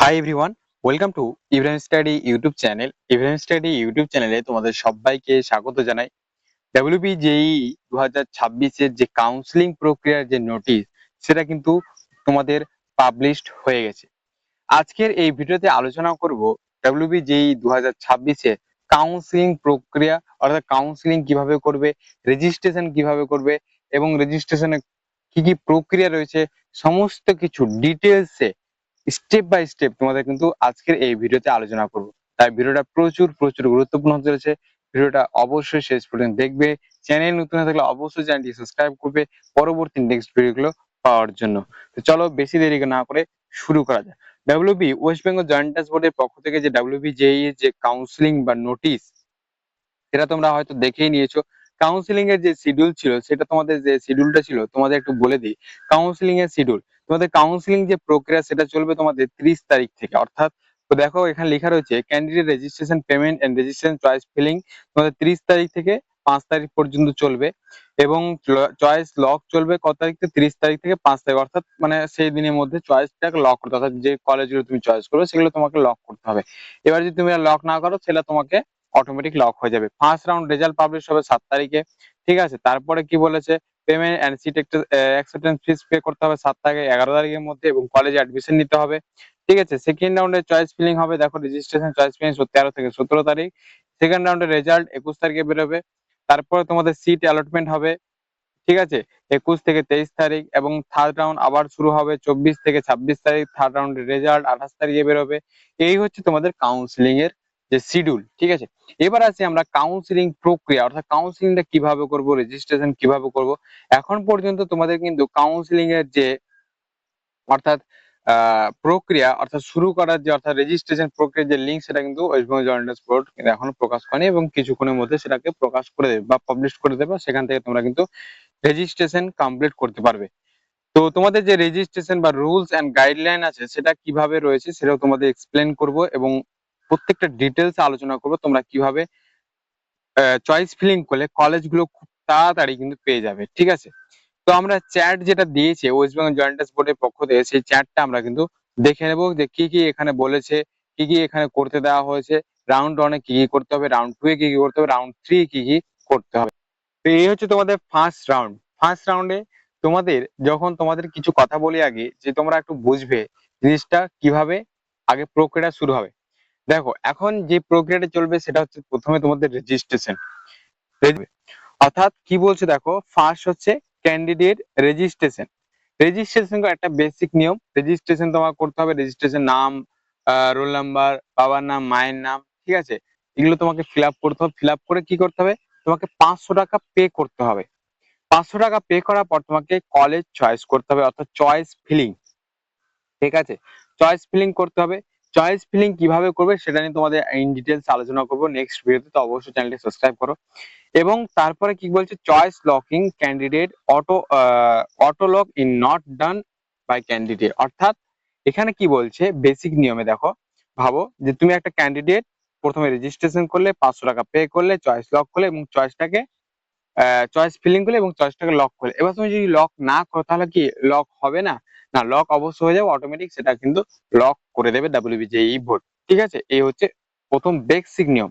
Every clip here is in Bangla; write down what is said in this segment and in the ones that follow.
Hi everyone, welcome to Ibrahim study YouTube channel. Ibrahim study YouTube চ্যানেলে তোমাদের সবাইকে স্বাগত জানাই। ডাব্লিউবিজেই 2026 এর যে কাউন্সিলিং প্রক্রিয়ার যে নোটিশ, সেটা কিন্তু তোমাদের পাবলিশড হয়ে গেছে। আজকের এই ভিডিওতে আলোচনা করব ডাব্লিউবিজেই 2026 এর কাউন্সিলিং প্রক্রিয়া, অর্থাৎ কাউন্সিলিং কিভাবে করবে, রেজিস্ট্রেশন কিভাবে করবে এবং রেজিস্ট্রেশনে কি কি প্রক্রিয়া রয়েছে, সমস্ত কিছু ডিটেলসে স্টেপ বাই স্টেপ তোমাদের কিন্তু আজকের এই ভিডিওতে আলোচনা করব। তাই ভিডিওটা প্রচুর প্রচুর গুরুত্বপূর্ণ হতে চলেছে। ভিডিওটা অবশ্যই শেষ পর্যন্ত দেখবে। চ্যানেল নতুন হয়ে থাকলে অবশ্যই চ্যানেলটি সাবস্ক্রাইব করবে পরবর্তী নেক্সট ভিডিওগুলো পাওয়ার জন্য। তো চলো বেশি দেরি না করে শুরু করা যাক। WB West Bengal joint tax বোর্ডের পক্ষ থেকে যে ডাব্লিউবিজেই এর যে কাউন্সিলিং বা নোটিশ, সেটা তোমরা হয়তো দেখেই নিয়েছো। কাউন্সিলিং এর যে শিডিউল ছিল, সেটা তোমাদের যে শিডিউলটা ছিল তোমাদের একটু বলে দিই। কাউন্সিলিং এর শিডিউল, তোমাদের কাউন্সিলিং যে প্রক্রিয়া সেটা চলবে তোমাদের 30 তারিখ থেকে। অর্থাৎ তো দেখো এখানে লেখা রয়েছে candidate registration payment and registration choice filling তোমাদের 30 তারিখ থেকে 5 তারিখ পর্যন্ত চলবে। এবং চয়েস লক চলবে কত তারিখ থেকে? 30 তারিখ থেকে 5 তারিখ, অর্থাৎ মানে সেই দিনের মধ্যে চয়েসটাকে লক করতে হবে। অর্থাৎ যে কলেজগুলো তুমি চয়েস করবে সেগুলো তোমাকে লক করতে হবে। এবার যদি তুমি লক না করো, সেটা তোমাকে অটোমেটিক লক হয়ে যাবে। ফার্স্ট রাউন্ড রেজাল্ট পাবলিশ হবে 7 তারিখে। ঠিক আছে, তারপরে কি বলেছে, payment and seat acceptance fees pay করতে হবে 7 থেকে 11 তারিখের মধ্যে এবং কলেজে অ্যাডমিশন নিতে হবে। ঠিক আছে, সেকেন্ড রাউন্ডে চয়েস ফিলিং হবে। দেখো রেজিস্ট্রেশন চয়েস ফিলিং 13 থেকে 17 তারিখ। সেকেন্ড রাউন্ডে রেজাল্ট 21 তারিখে বেরোবে। তারপরে তোমাদের সিট অ্যালটমেন্ট হবে, ঠিক আছে, 21 থেকে 23 তারিখ। এবং থার্ড রাউন্ড আবার শুরু হবে 24 থেকে 26 তারিখ। থার্ড রাউন্ডের রেজাল্ট 28 তারিখে বেরোবে। এই হচ্ছে তোমাদের কাউন্সিলিং এর যে শিডিউল। ঠিক আছে, এবার আসি আমরা কাউন্সিলিং প্রক্রিয়া, অর্থাৎ কাউন্সিলিংটা কিভাবে করব, রেজিস্ট্রেশন কিভাবে করব। এখন পর্যন্ত তোমাদের কিন্তু কাউন্সিলিং এর যে অর্থাৎ প্রক্রিয়া, অর্থাৎ শুরু করার যে অর্থাৎ রেজিস্ট্রেশন প্রক্রিয়ার যে লিঙ্ক, সেটা কিন্তু West Bengal joint tax board এখনো প্রকাশ করেনি এবং কিছুক্ষণের মধ্যে সেটাকে প্রকাশ করে দেবে বা পাবলিশ করে দেবে। সেখান থেকে তোমরা কিন্তু রেজিস্ট্রেশন কমপ্লিট করতে পারবে। তো তোমাদের যে রেজিস্ট্রেশন বা রুলস এন্ড গাইডলাইন আছে, সেটা কিভাবে রয়েছে সেটাও তোমাদের এক্সপ্লেন করব এবং প্রত্যেকটা ডিটেলস আলোচনা করব। তোমরা কিভাবে চয়েস ফিলিং করলে কলেজগুলো খুব তাড়াতাড়ি কিন্তু পেয়ে যাবে। ঠিক আছে, তো আমরা চ্যাট যেটা দিয়েছে ওয়েস্ট বেঙ্গল জয়েন্ট ট্যাক্স বোর্ডের পক্ষ থেকে, সেই চ্যাটটা আমরা কিন্তু দেখে নেব যে কি কি এখানে বলেছে, কি কি এখানে করতে দেওয়া হয়েছে। রাউন্ড 1 এ কি কি করতে হবে, রাউন্ড 2 এ কি কি করতে হবে, রাউন্ড 3 কি কি করতে হবে। তো এই হচ্ছে তোমাদের ফার্স্ট রাউন্ড। ফার্স্ট রাউন্ডে তোমাদের যখন তোমাদের কিছু কথা বলি আগে, যে তোমরা একটু বুঝবে জিনিসটা কিভাবে আগে প্রক্রিয়া শুরু হবে। দেখো এখন যে প্রক্রিয়াটা চলবে সেটা হচ্ছে প্রথমে তোমাদের রেজিস্ট্রেশন। অর্থাৎ কি বলছে দেখো, ফার্স্ট হচ্ছে ক্যান্ডিডেট রেজিস্ট্রেশন। রেজিস্ট্রেশন একটা বেসিক নিয়ম। রেজিস্ট্রেশন তোমার করতে হবে, রেজিস্ট্রেশন নাম, রোল নাম্বার, বাবার নাম, মায়ের নাম, ঠিক আছে, এগুলো তোমাকে ফিল আপ করতে হবে। ফিল আপ করে কি করতে হবে, তোমাকে 500 টাকা পে করতে হবে। 500 টাকা পে করার পর তোমাকে কলেজ চয়েস করতে হবে, অর্থাৎ চয়েস ফিলিং। ঠিক আছে, চয়েস ফিলিং করতে হবে। চয়েস ফিলিং কিভাবে করবে সেটা নিয়ে তোমাদের ইন ডিটেলস আলোচনা করবো নেক্সট ভিডিওতে। তো অবশ্যই চ্যানেলটি সাবস্ক্রাইব করো। এবং তারপরে কি বলছে, choice locking candidate auto lock in not done by candidate. অর্থাৎ এখানে কি বলছে, বেসিক নিয়মে দেখো, ভাবো যে তুমি একটা ক্যান্ডিডেট প্রথমে রেজিস্ট্রেশন করলে, 500 টাকা পে করলে, চয়েস লক করলে এবং চয়েসটাকে চয়েস ফিলিং করলে এবং চয়েসটাকে লক করলে। এবার তুমি যদি লক না করো তাহলে কি লক হবে না? না, লক অবশ্যই হয়ে যাবে অটোমেটিক, সেটা কিন্তু লক করে দেবে ডাব্লিউবিজেই বোর্ড। ঠিক আছে, এই হচ্ছে প্রথম বেসিক নিয়ম।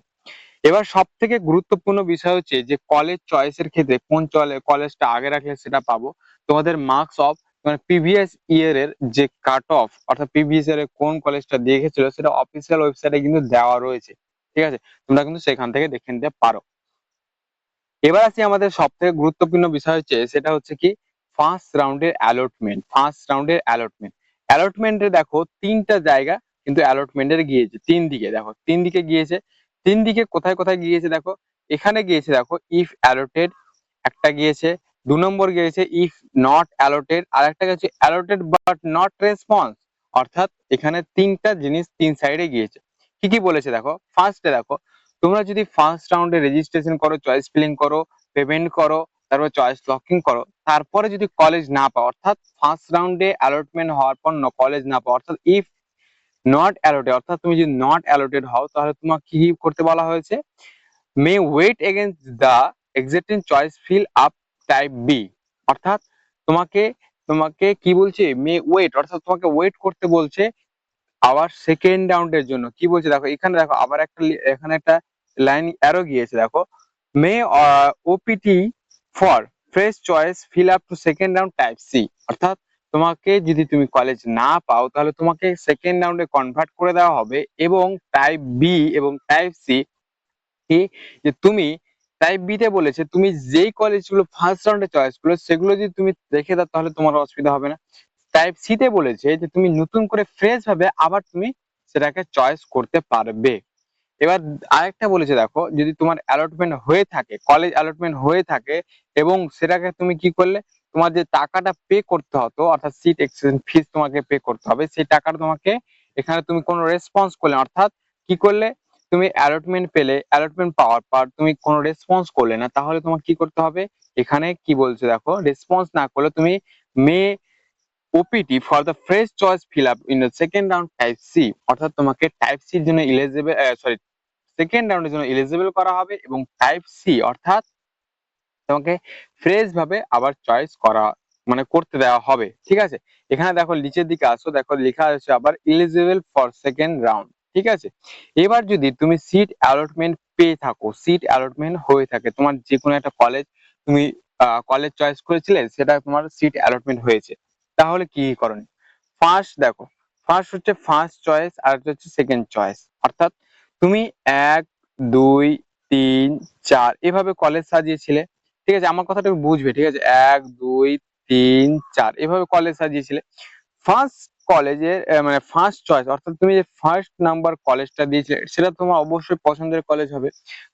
এবার সব থেকে গুরুত্বপূর্ণ বিষয় হচ্ছে যে কলেজ চয়েসের ক্ষেত্রে কোন কলেজটা আগে রাখলে সেটা পাবো। তোমাদের মার্কস অফ মানে প্রিভিয়াস ইয়ারের যে কাট অফ, অর্থাৎ প্রিভিয়াস ইয়ারে কোন কলেজটা দিয়ে গেছিল সেটা অফিসিয়াল ওয়েবসাইটে কিন্তু দেওয়া রয়েছে। ঠিক আছে, তোমরা কিন্তু সেখান থেকে দেখে নিতে পারো। এবার আসি আমাদের সব থেকে গুরুত্বপূর্ণ বিষয় হচ্ছে, সেটা হচ্ছে কি ফার্স্ট রাউন্ডের অ্যালটমেন্ট। ফার্স্ট রাউন্ডের অ্যালটমেন্ট, অ্যালটমেন্টে দেখো তিনটা জায়গা কিন্তু অ্যালটমেন্টের গিয়েছে, তিন দিকে দেখো, তিন দিকে গিয়েছে। তিন দিকে কোথায় কোথায় গিয়েছে দেখো, এখানে গিয়েছে দেখো ইফ অ্যালোটেড একটা গিয়েছে, 2 নম্বর গিয়েছে ইফ নট অ্যালোটেড, আর একটা গেছে অ্যালোটেড বাট নট রেসপন্স। অর্থাৎ এখানে তিনটা জিনিস তিন সাইডে গিয়েছে। কি কি বলেছে দেখো, ফার্স্টে দেখো, তোমরা যদি ফার্স্ট রাউন্ডে রেজিস্ট্রেশন করো, চয়েস ফিলিং করো, পেমেন্ট করো, তারপর চয়েস লকিং করো, তারপরে যদি কলেজ না পাও, অর্থাৎ ফার্স্ট রাউন্ডে অ্যালটমেন্ট হওয়ার পর কলেজ না পাও, অর্থাৎ ইফ নট অ্যালোটেড, অর্থাৎ তুমি যদি নট অ্যালোটেড হও, তাহলে তোমাকে কি করতে বলা হয়েছে, may wait against the existing choice fill up type B. অর্থাৎ তোমাকে তোমাকে কি বলছে, মে ওয়েট, অর্থাৎ তোমাকে ওয়েট করতে বলছে আবার সেকেন্ড রাউন্ডের জন্য কি বলছে দেখো, এখানে দেখো আবার এখানে একটা লাইন অ্যারো গিয়েছে দেখো, may OPT for fresh choice fill up to second round type C. অর্থাৎ তোমাকে যদি তুমি কলেজ না পাও তাহলে তোমাকে সেকেন্ড রাউন্ডে কনভার্ট করে দেওয়া হবে, এবং টাইপ বি এবং টাইপ সি কি, যে তুমি টাইপ বি তে বলেছে তুমি যেই কলেজগুলো ফার্স্ট রাউন্ডে চয়েস করলে সেগুলো যদি তুমি রেখে দাও তাহলে তোমার অসুবিধা হবে না। টাইপ সি তে বলেছে যে তুমি নতুন করে ফ্রেশ ভাবে আবার তুমি সেটাকে চয়েস করতে পারবে। এবার আরেকটা বলেছে দেখো, যদি তোমার অ্যালটমেন্ট হয়ে থাকে, কলেজ অ্যালটমেন্ট হয়ে থাকে, এবং সেটাকে তুমি কি করলে, তোমার যে টাকাটা পে করতে হতো অর্থাৎ সিট এক্সচেঞ্জ ফিস তোমাকে পে করতে হবে, সেই টাকাটা তোমাকে এখানে তুমি কোনো রেসপন্স করলে, অর্থাৎ কি করলে, তুমি অ্যালটমেন্ট পেলে, অ্যালটমেন্ট পাওয়ার পর তুমি কোনো রেসপন্স করলে না, তাহলে তোমাকে কি করতে হবে, এখানে কি বলছে দেখো, রেসপন্স না করলে তুমি may OPT for the fresh choice fill up in the second round type C. অর্থাৎ তোমাকে টাইপ সির জন্য ইলিজিবল, সরি, সেকেন্ড রাউন্ডের জন্য এলিজিবল করা হবে, এবং টাইপ সি অর্থাৎ তোমাকে ফ্রেশ ভাবে আবার চয়েস করা, মানে করতে দেওয়া হবে। ঠিক আছে, এখানে দেখো নিচের দিকে আসো, দেখো লেখা আছে আবার এলিজিবল ফর সেকেন্ড রাউন্ড। ঠিক আছে, এবার যদি তুমি সিট অ্যালটমেন্ট পেয়ে থাকো, সিট অ্যালটমেন্ট হয়ে থাকে, তোমার যে কোনো একটা কলেজ তুমি কলেজ চয়েস করেছিলে, সেটা তোমার সিট অ্যালটমেন্ট হয়েছে, তাহলে কি করণীয়। ফার্স্ট দেখো, ফার্স্ট হচ্ছে ফার্স্ট চয়েস, আর হচ্ছে সেকেন্ড চয়েস। অর্থাৎ তুমি 1 2 3 4 এভাবে কলেজ সাজিয়েছিলে। ঠিক আছে, আমার কথাটা একটু বুঝবে। ঠিক আছে, 1 2 3 4 এভাবে কলেজ সাজিয়েছিলে। ফার্স্ট কলেজের মানে ফার্স্ট চয়েস, অর্থাৎ তুমি যে ফার্স্ট নাম্বার কলেজটা দিয়েছিলে সেটা তোমার অবশ্যই পছন্দের কলেজ হবে।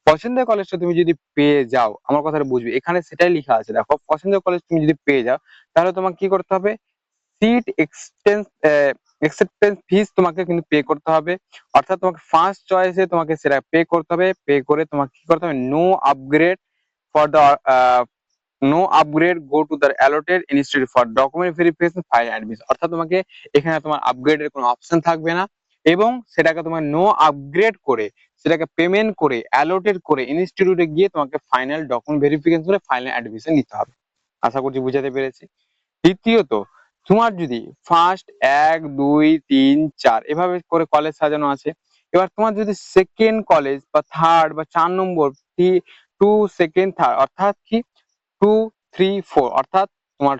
পছন্দের কলেজটা তুমি যদি পেয়ে যাও, আমার কথাটা বুঝবে, এখানে সেটাই লেখা আছে দেখো, পছন্দের কলেজ তুমি যদি পেয়ে যাও তাহলে তোমাকে কি করতে হবে, সিট এক্সটেন্স অ্যাকসেপ্টেন্স ফিস তোমাকে কিন্তু পে করতে হবে। অর্থাৎ তোমাকে ফার্স্ট চয়েসে তোমাকে সেটা পে করতে হবে, পে করে তোমাকে কি করতে হবে, no upgrade for the no upgrade go to the allotted institute for document verification file admission. অর্থাৎ তোমাকে এখানে তোমার আপগ্রেডের কোনো অপশন থাকবে না, এবং সেটাকে তোমার নো আপগ্রেড করে সেটাকে পেমেন্ট করে অ্যালোটেড করে ইনস্টিটিউটে গিয়ে তোমাকে ফাইনাল ডকুমেন্ট ভেরিফিকেশন করে ফাইনাল অ্যাডমিশন নিতে হবে। আশা করছি বুঝাতে পেরেছি। দ্বিতীয়ত, তোমার যদি ফার্স্ট 1 2 3 4 এভাবে করে কলেজ সাজানো আছে, এবার তোমার যদি সেকেন্ড কলেজ বা থার্ড বা 4 নম্বর, 2 সেকেন্ড থার্ড, অর্থাৎ কি 2 3 4, অর্থাৎ তোমার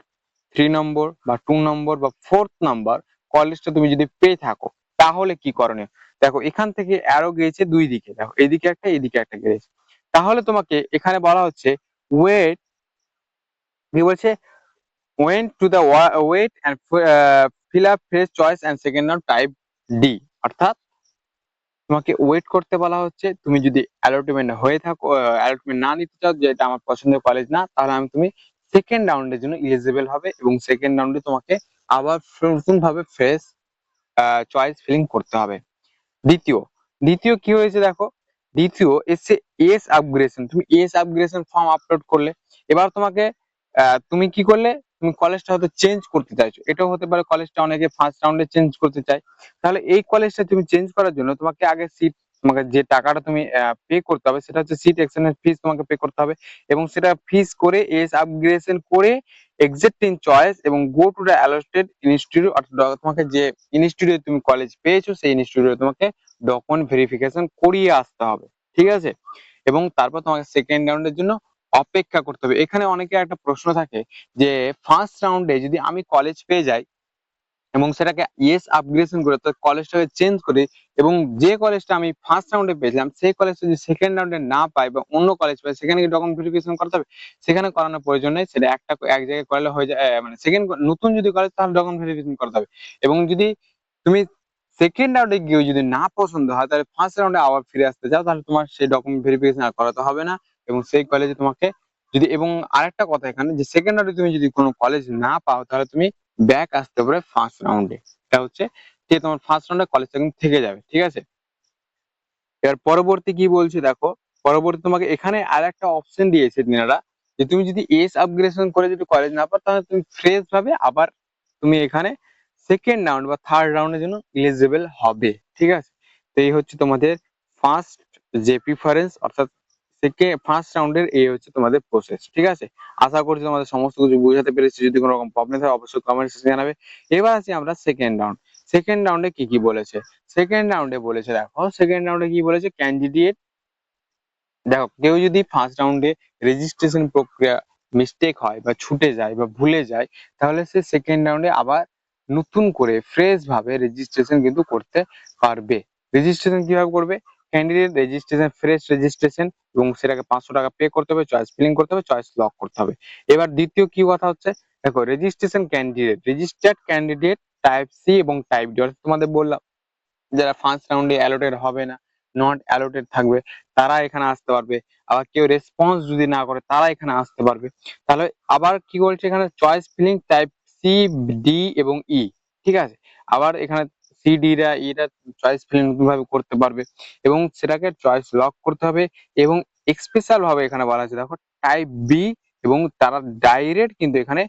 3 নম্বর বা 2 নম্বর বা 4th নাম্বার কলেজটা তুমি যদি পেয়ে থাকো, তাহলে কি করণীয়। দেখো এখান থেকে অ্যারো গিয়েছে দুই দিকে, দেখো এদিকে একটা এদিকে একটা গিয়েছে। তাহলে তোমাকে এখানে বলা হচ্ছে ওয়েট, কি বলছে, went to the wait and fill up fresh choice and second round type D। অর্থাৎ তোমাকে ওয়েট করতে বলা হচ্ছে, তুমি যদি অ্যালটমেন্ট হয়ে থাকো, অ্যালটমেন্ট না নিতে চাও, যে এটা আমার পছন্দের কলেজ না, তাহলে তুমি সেকেন্ড রাউন্ডের জন্য এলিজিবল হবে, এবং সেকেন্ড রাউন্ডে তোমাকে আবার নতুন ভাবে ফ্রেশ চয়েস ফিলিং করতে হবে। দ্বিতীয়, দ্বিতীয় কি হয়েছে দেখো, দ্বিতীয় এসে এস আপগ্রেডেশন, তুমি এস আপগ্রেডেশন ফর্ম আপলোড করলে, এবার তোমাকে তুমি কি করলে, তুমি কলেজটা হয়তো চেঞ্জ করতে চাইছো, এটাও হতে পারে কলেজটা অনেকে ফার্স্ট রাউন্ডে চেঞ্জ করতে চায়। তাহলে এই কলেজটা তুমি চেঞ্জ করার জন্য তোমাকে আগে সিট, তোমাকে যে টাকাটা তুমি পে করতে হবে সেটা হচ্ছে সিট এক্সচেঞ্জ ফিস তোমাকে পে করতে হবে, এবং সেটা ফিস করে এস আপগ্রেডেশন করে এক্সিস্টিং চয়েস এবং গো টু দ্য অ্যালোটেড ইনস্টিটিউট, অর্থাৎ তোমাকে যে ইনস্টিটিউটে তুমি কলেজ পেয়েছো সেই ইনস্টিটিউটে তোমাকে ডকুমেন্ট ভেরিফিকেশন করিয়ে আসতে হবে। ঠিক আছে, এবং তারপর তোমাকে সেকেন্ড রাউন্ডের জন্য অপেক্ষা করতে হবে। এখানে অনেকে একটা প্রশ্ন থাকে যে ফার্স্ট রাউন্ডে যদি আমি কলেজ পেয়ে যাই এবং সেটাকে ইয়েস আপগ্রেডেশন করে তো কলেজটাকে চেঞ্জ করি, এবং যে কলেজটা আমি ফার্স্ট রাউন্ডে পেয়েছিলাম সেই কলেজটা যদি সেকেন্ড রাউন্ডে না পাই বা অন্য কলেজ পাই, সেখানে কি ডকুমেন্ট ভেরিফিকেশন করতে হবে, সেখানে করানোর প্রয়োজন নেই, সেটা এক জায়গায় করলে হয়ে যায়। মানে সেকেন্ড নতুন যদি কলেজ তাহলে ডকুমেন্ট ভেরিফিকেশন করতে হবে, এবং যদি তুমি সেকেন্ড রাউন্ডে গিয়ে যদি না পছন্দ হয় তাহলে ফার্স্ট রাউন্ডে আবার ফিরে আসতে চাও, তাহলে তোমার সেই ডকুমেন্ট ভেরিফিকেশন আর করাতে হবে না, এবং সেই কলেজে তোমাকে যদি, এবং আরেকটা কথা এখানে, যে সেকেন্ড রাউন্ডে তুমি যদি কোনো কলেজ না পাও তাহলে তুমি ব্যাক আসতে পারে ফার্স্ট রাউন্ডে। এটা হচ্ছে যে তোমার ফার্স্ট রাউন্ডে কলেজটা কিন্তু থেকে যাবে। ঠিক আছে, এবার পরবর্তী কি বলছি দেখো, পরবর্তী তোমাকে এখানে আর একটা অপশন দিয়েছে তিনারা, যে তুমি যদি এস আপগ্রেডেশন করে যদি কলেজ না পাও তাহলে তুমি ফ্রেশ ভাবে আবার তুমি এখানে সেকেন্ড রাউন্ড বা থার্ড রাউন্ডের জন্য এলিজিবল হবে। ঠিক আছে, তো এই হচ্ছে তোমাদের ফার্স্ট যে প্রিফারেন্স, অর্থাৎ ফার্স্ট রাউন্ডের এই হচ্ছে তোমাদের প্রসেস। ঠিক আছে, আশা করছি তোমাদের সমস্ত কিছু বোঝাতে পেরেছি। যদি কোনো রকম প্রবলেম থাকে অবশ্যই কমেন্ট সেকশনে জানাবে। এবার আছি আমরা সেকেন্ড রাউন্ড। সেকেন্ড রাউন্ডে কি কি বলেছে? সেকেন্ড রাউন্ডে বলেছে, দেখো সেকেন্ড রাউন্ডে কি বলেছে, ক্যান্ডিডেট, দেখো কেউ যদি ফার্স্ট রাউন্ডে রেজিস্ট্রেশন প্রক্রিয়া মিস্টেক হয় বা ছুটে যায় বা ভুলে যায়, তাহলে সে সেকেন্ড রাউন্ডে আবার নতুন করে ফ্রেশ ভাবে রেজিস্ট্রেশন কিন্তু করতে পারবে। রেজিস্ট্রেশন কিভাবে করবে? ক্যান্ডিডেট রেজিস্ট্রেশন, ফ্রেশ রেজিস্ট্রেশন, এবং সেটাকে 500 টাকা পে করতে হবে, চয়েস ফিলিং করতে হবে, চয়েস লক করতে হবে। এবার দ্বিতীয় কি কথা হচ্ছে, দেখো registration candidate, registered candidate type C এবং টাইপ ডি, তোমাদের বললাম যারা ফার্স্ট রাউন্ডে অ্যালোটেড হবে না, নট অ্যালোটেড থাকবে, তারা এখানে আসতে পারবে। আবার কেউ রেসপন্স যদি না করে তারা এখানে আসতে পারবে। তাহলে আবার কি বলছে এখানে, choice filling type C, D এবং ই, ঠিক আছে। আবার এখানে সি ডি রা, ইরা চয়েস ফিলিং ভাবে করতে পারবে এবং সেটাকে চয়েস লক করতে হবে। এবং স্পেশাল ভাবে এখানে বলা আছে, দেখো টাইপ বি, এবং তারা ডাইরেক্ট কিন্তু এখানে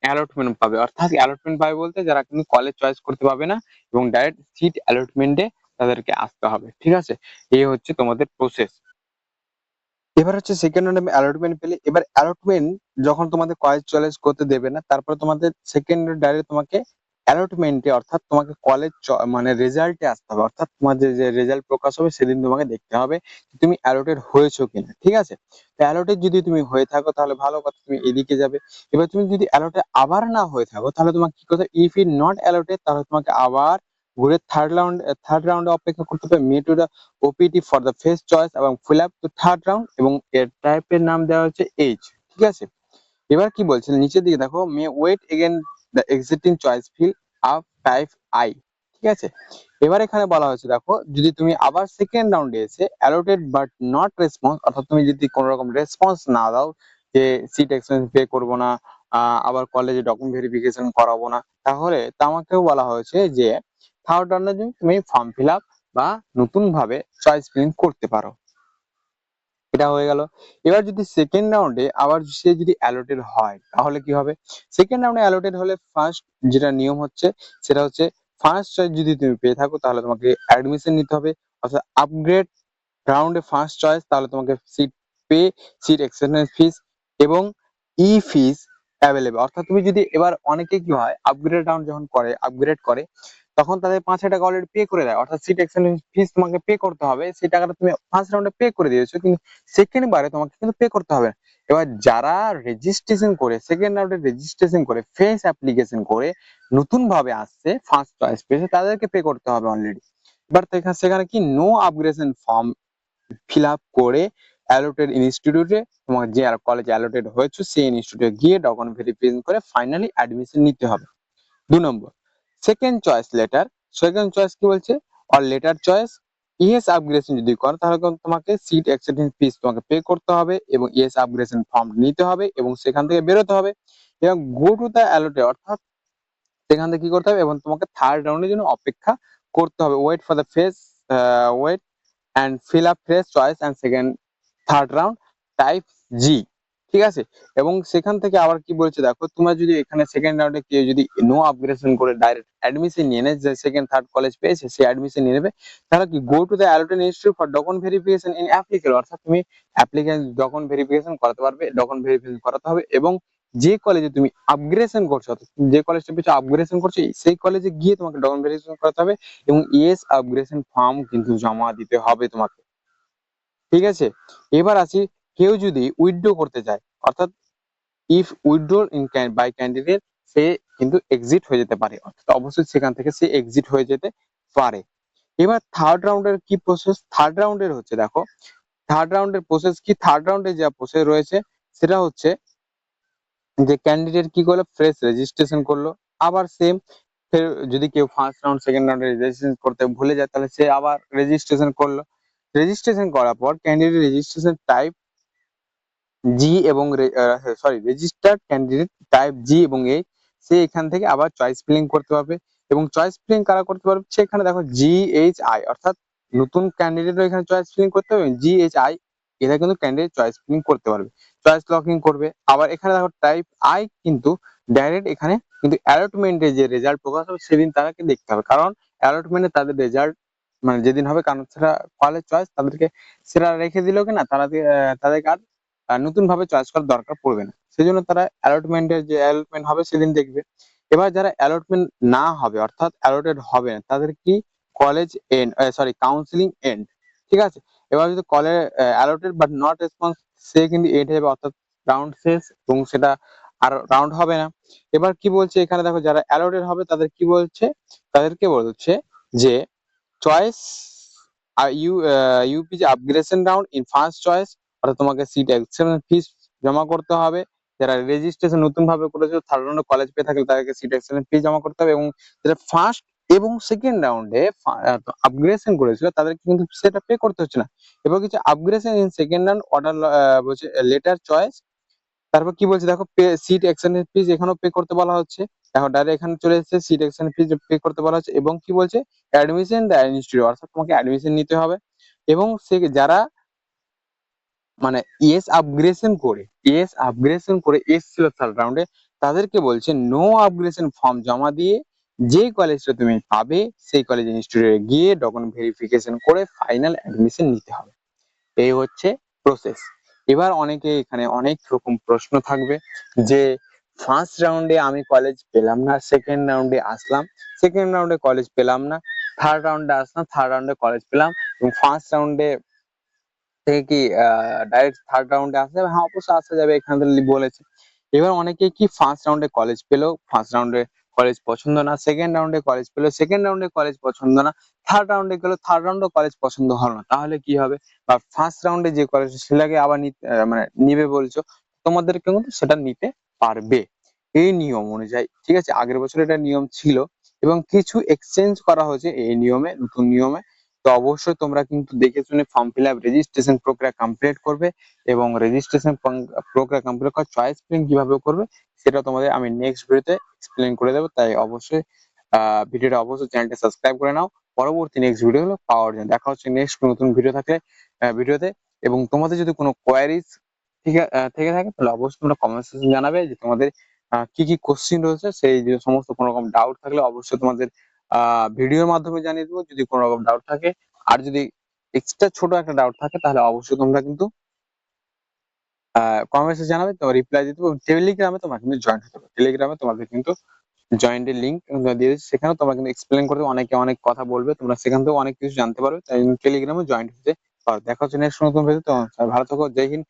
অ্যালটমেন্ট পাবে। অর্থাৎ অ্যালটমেন্ট পাবে বলতে যারা কিন্তু কলেজ চয়েস করতে পারবে না এবং ডাইরেক্ট সিট অ্যালটমেন্টে তাদেরকে আসতে হবে, ঠিক আছে। এই হচ্ছে তোমাদের প্রসেস। এবার হচ্ছে সেকেন্ড রাউন্ডে অ্যালটমেন্ট পেলে, এবার অ্যালটমেন্ট যখন তোমাদের কলেজ চয়েস করতে দেবে না, তারপরে তোমাদের সেকেন্ড ডাইরেক্ট তোমাকে অ্যালটমেন্টে, অর্থাৎ তোমাকে কলেজ মানে রেজাল্টে আসতে হবে। অর্থাৎ তোমার যে রেজাল্ট প্রকাশ হবে সেদিন তোমাকে দেখতে হবে তুমি অ্যালটেড হয়েছো কিনা, ঠিক আছে। তো অ্যালটেড যদি তুমি হয়ে থাকো তাহলে ভালো কথা, তুমি এদিকে যাবে। এবার তুমি যদি অ্যালটেড আবার না হয়ে থাকো তাহলে তোমাকে কি করতে হবে, ইফ ইট নট অ্যালটেড, তাহলে তোমাকে আবার ঘুরে থার্ড রাউন্ডে অপেক্ষা করতে হবে। May to OPT for the fresh choice এবং fill up to third round, এবং এর টাইপের নাম দেওয়া হচ্ছে এইচ, ঠিক আছে। এবার কি বলছে নিচের দিকে দেখো, may wait again the existing choice fill up type I, ঠিক আছে। এবার এখানে বলা হয়েছে, দেখো যদি তুমি আবার সেকেন্ড রাউন্ডে এসে অ্যালোটেড বাট নট রেসপন্স, অর্থাৎ তুমি যদি কোনো রকম রেসপন্স না দাও যে সিট এক্সপেন্স পে করবো না, আবার কলেজে ডকুমেন্ট ভেরিফিকেশন করাবো না, তাহলে আমাকেও বলা হয়েছে যে থার্ড রাউন্ডে তুমি ফর্ম ফিল আপ বা নতুন ভাবে চয়েস ফিলিং করতে পারো। এটা হয়ে গেল। এবার যদি সেকেন্ড রাউন্ডে আবার সে যদি অ্যালোটেড হয় তাহলে কি হবে? সেকেন্ড রাউন্ডে অ্যালোটেড হলে ফার্স্ট যেটা নিয়ম হচ্ছে সেটা হচ্ছে, ফার্স্ট চয়েস যদি তুমি পেয়ে থাকো তাহলে তোমাকে অ্যাডমিশন নিতে হবে। অর্থাৎ আপগ্রেড রাউন্ডে ফার্স্ট চয়েস, তাহলে তোমাকে সিট পে, সিট এক্সচেঞ্জ ফিস এবং ই ফিস অ্যাভেলেবল। অর্থাৎ তুমি যদি, এবার অনেকে কি হয় আপগ্রেড রাউন্ড যখন করে, আপগ্রেড করে, তখন তাদের 5,000 টাকা অলরেডি পে করে দেয়, অর্থাৎ সিট এক্সচেঞ্জ ফিস তোমাকে পে করতে হবে। সেই টাকাটা তুমি ফার্স্ট রাউন্ডে পে করে দিয়েছো, কিন্তু সেকেন্ড বারে তোমাকে কিন্তু পে করতে হবে না। এবার যারা রেজিস্ট্রেশন করে, সেকেন্ড রাউন্ডে রেজিস্ট্রেশন করে, ফেস অ্যাপ্লিকেশন করে নতুন ভাবে আসছে, ফার্স্ট চয়েস পেয়েছে, তাদেরকে পে করতে হবে অলরেডি। এবার সেখানে কি no upgradation form fill up করে অ্যালোটেড ইনস্টিটিউটে, তোমার যে কলেজে অ্যালোটেড হয়েছে সেই ইনস্টিটিউটে গিয়ে ডকুমেন্ট ভেরিফিকেশন করে ফাইনালি অ্যাডমিশন নিতে হবে। 2 নম্বর, second choice letter. Second choice কি বলছে, or letter choice, yes upgradation যদি করো তাহলে তোমাকে সিট এক্সচেঞ্জ ফিস তোমাকে পে করতে হবে এবং ইএস আপগ্রেডেশন ফর্ম নিতে হবে এবং সেখান থেকে বেরোতে হবে এবং গো টু দ্য অ্যালোটেড, অর্থাৎ সেখান থেকে কি করতে হবে এবং তোমাকে থার্ড রাউন্ডের জন্য অপেক্ষা করতে হবে। Wait for the phase, wait and fill up fresh choice and second third round type G, ঠিক আছে। এবং সেখান থেকে আবার কি বলছে দেখো, তোমরা যদি এখানে সেকেন্ড রাউন্ডে কেউ যদি নো আপগ্রেডেশন করে ডাইরেক্ট অ্যাডমিশন নিয়ে নেয়, যে সেকেন্ড থার্ড কলেজ পেয়েছে সে অ্যাডমিশন নিয়ে নেবে, তাহলে কি গো to the allotted institute for document verification in applicable, অর্থাৎ তুমি অ্যাপ্লিকেন্ট ডকুমেন্ট ভেরিফিকেশন করাতে পারবে, ডকুমেন্ট ভেরিফিকেশন করাতে হবে এবং যে কলেজে তুমি আপগ্রেডেশন করছো, অর্থাৎ যে কলেজটা পেয়েছো আপগ্রেডেশন করছো, সেই কলেজে গিয়ে তোমাকে ডকুমেন্ট ভেরিফিকেশন করাতে হবে এবং ইএস আপগ্রেডেশন ফর্ম কিন্তু জমা দিতে হবে তোমাকে, ঠিক আছে। এবার আসি, কেউ যদি উইথড্র করতে চায়, অর্থাৎ if withdraw in by candidate, সে কিন্তু এক্সিট হয়ে যেতে পারে, অর্থাৎ অবশ্যই সেখান থেকে সে এক্সিট হয়ে যেতে পারে। এবার থার্ড রাউন্ডের কি প্রসেস? থার্ড রাউন্ডের হচ্ছে, দেখো থার্ড রাউন্ডের প্রসেস কি, থার্ড রাউন্ডে যা প্রসেস রয়েছে সেটা হচ্ছে যে ক্যান্ডিডেট কি করলো, ফ্রেশ রেজিস্ট্রেশন করলো, আবার সেম, ফের যদি কেউ ফার্স্ট রাউন্ড সেকেন্ড রাউন্ডে রেজিস্ট্রেশন করতে ভুলে যায় তাহলে সে আবার রেজিস্ট্রেশন করলো। রেজিস্ট্রেশন করার পর ক্যান্ডিডেট রেজিস্ট্রেশন টাইপ জি এবং রেজিস্টার্ড ক্যান্ডিডেট টাইপ জি এবং এ, সে এখান থেকে আবার চয়েস ফিলিং করতে পারবে এবং চয়েস ফিলিং কারা করতে পারবে, সেখানে দেখো জি এইচ আই, অর্থাৎ নতুন ক্যান্ডিডেটও এখানে চয়েস ফিলিং করতে হবে, জি এইচ আই এরা কিন্তু ক্যান্ডিডেট চয়েস ফিলিং করতে পারবে, চয়েস লকিং করবে। আবার এখানে দেখো টাইপ আই কিন্তু ডাইরেক্ট এখানে কিন্তু অ্যালটমেন্টে যে রেজাল্ট প্রকাশ হবে সেদিন তাদেরকে দেখতে হবে, কারণ অ্যালটমেন্টে তাদের রেজাল্ট মানে যেদিন হবে, কারণ সেটা কলেজ চয়েস, তাদেরকে সেটা রেখে দিল কিনা তাদেরকে আর নতুন ভাবে চয়েস করার দরকার পড়বে না, সেই জন্য তারা অ্যালটমেন্টের যে অ্যালটমেন্ট হবে সেদিন দেখবে। এবার যারা অ্যালটমেন্ট না হবে অর্থাৎ অ্যালটেড হবে না তাদের কি college end, sorry counselling end, ঠিক আছে। এবার যদি college allotted but not response, সে কিন্তু এন্ড হবে অর্থাৎ রাউন্ড শেষ এবং সেটা আর রাউন্ড হবে না। এবার কি বলছে এখানে দেখো, যারা অ্যালটেড হবে তাদের কি বলছে, তাদেরকে বলছে যে choice UPG upgradation round in first choice, অর্থাৎ তোমাকে সিট এক্সেপশন ফিস জমা করতে হবে। যারা রেজিস্ট্রেশন নতুন ভাবে করেছে থার্ড রাউন্ডে কলেজ পেয়ে থাকলে তাদেরকে সিট এক্সেপশন ফি জমা করতে হবে, এবং যারা ফার্স্ট এবং সেকেন্ড রাউন্ডে আপগ্রেডেশন করেছিল তাদেরকে কিন্তু সেটা পে করতে হচ্ছে না। এবার কিছু upgradation in second round order বলছে লেটার চয়েস, তারপর কি বলছে দেখো সিট এক্সচেঞ্জ ফিস এখানেও পে করতে বলা হচ্ছে। দেখো ডাইরেক্ট এখানে চলে এসেছে সিট এক্সচেঞ্জ ফিস পে করতে বলা হচ্ছে, এবং কি বলছে অ্যাডমিশন দ্য ইনস্টিটিউট, অর্থাৎ তোমাকে অ্যাডমিশন নিতে হবে। এবং সে যারা মানে ইএস আপগ্রেশন করে এসেছিল থার্ড রাউন্ডে তাদেরকে বলছে নো আপগ্রেশন ফর্ম জমা দিয়ে যে কলেজটা তুমি পাবে সেই কলেজ ইনস্টিটিউটে গিয়ে ডকুমেন্ট ভেরিফিকেশন করে ফাইনাল অ্যাডমিশন নিতে হবে। এই হচ্ছে প্রসেস। এবার অনেকে এখানে অনেক রকম প্রশ্ন থাকবে যে ফার্স্ট রাউন্ডে আমি কলেজ পেলাম না, সেকেন্ড রাউন্ডে আসলাম, সেকেন্ড রাউন্ডে কলেজ পেলাম না, থার্ড রাউন্ডে আসলাম, থার্ড রাউন্ডে কলেজ পেলাম, এবং ফার্স্ট রাউন্ডে থেকে কি ডাইরেক্ট থার্ড রাউন্ডে আসা যাবে? হ্যাঁ, অবশ্যই আসা যাবে, এখানে তো বলেছে। এবার অনেকে কি ফার্স্ট রাউন্ডে কলেজ পেলো, ফার্স্ট রাউন্ডে কলেজ পছন্দ না, সেকেন্ড রাউন্ডে কলেজ পেলো, সেকেন্ড রাউন্ডে কলেজ পছন্দ না, থার্ড রাউন্ডে গেলো, থার্ড রাউন্ডে কলেজ পছন্দ হলো না, তাহলে কি হবে? বা ফার্স্ট রাউন্ডে যে কলেজ সেটাকে আবার মানে নিবে বলছো, তোমাদেরকে কিন্তু সেটা নিতে পারবে এই নিয়ম অনুযায়ী, ঠিক আছে। আগের বছর এটা নিয়ম ছিল এবং কিছু এক্সচেঞ্জ করা হয়েছে এই নিয়মে, নতুন নিয়মে। তো অবশ্যই তোমরা কিন্তু দেখে শুনে ফর্ম ফিল আপ রেজিস্ট্রেশন প্রক্রিয়া কমপ্লিট করবে, এবং রেজিস্ট্রেশন প্রক্রিয়া কমপ্লিট করার চয়েস ফিলিং কিভাবে করবে সেটা তোমাদের আমি নেক্সট ভিডিওতে এক্সপ্লেন করে দেবো। তাই অবশ্যই ভিডিওটা অবশ্যই চ্যানেলটা সাবস্ক্রাইব করে নাও পরবর্তী নেক্সট ভিডিওগুলো পাওয়ার জন্য। দেখা হচ্ছে নেক্সট নতুন ভিডিও থাকলে ভিডিওতে। এবং তোমাদের যদি কোনো কোয়ারিজ থেকে থাকে তাহলে অবশ্যই তোমরা কমেন্ট সেকশনে জানাবে যে তোমাদের কি কি কোশ্চিন রয়েছে, সেই যে সমস্ত কোনো রকম ডাউট থাকলে অবশ্যই তোমাদের ভিডিওর মাধ্যমে জানিয়ে দেবো যদি কোনো রকম ডাউট থাকে। আর যদি এক্সট্রা ছোট একটা ডাউট থাকে তাহলে অবশ্যই তোমরা কিন্তু কমেন্টসে জানাবে, তো রিপ্লাই দিতে হবে। টেলিগ্রামে তোমরা কিন্তু জয়েন হতে হবে, টেলিগ্রামে তোমাদের কিন্তু জয়েন্টের লিঙ্ক দিয়ে দিচ্ছি, সেখানে তোমরা কিন্তু এক্সপ্লেন করতে অনেকে অনেক কথা বলবে, তোমরা সেখান থেকে অনেক কিছু জানতে পারবে, তাই টেলিগ্রামে জয়েন্ট হতে পারো। দেখা হচ্ছে নেক্সট নতুন ভিডিও, তো ভালো থাকো, জয় হিন্দ।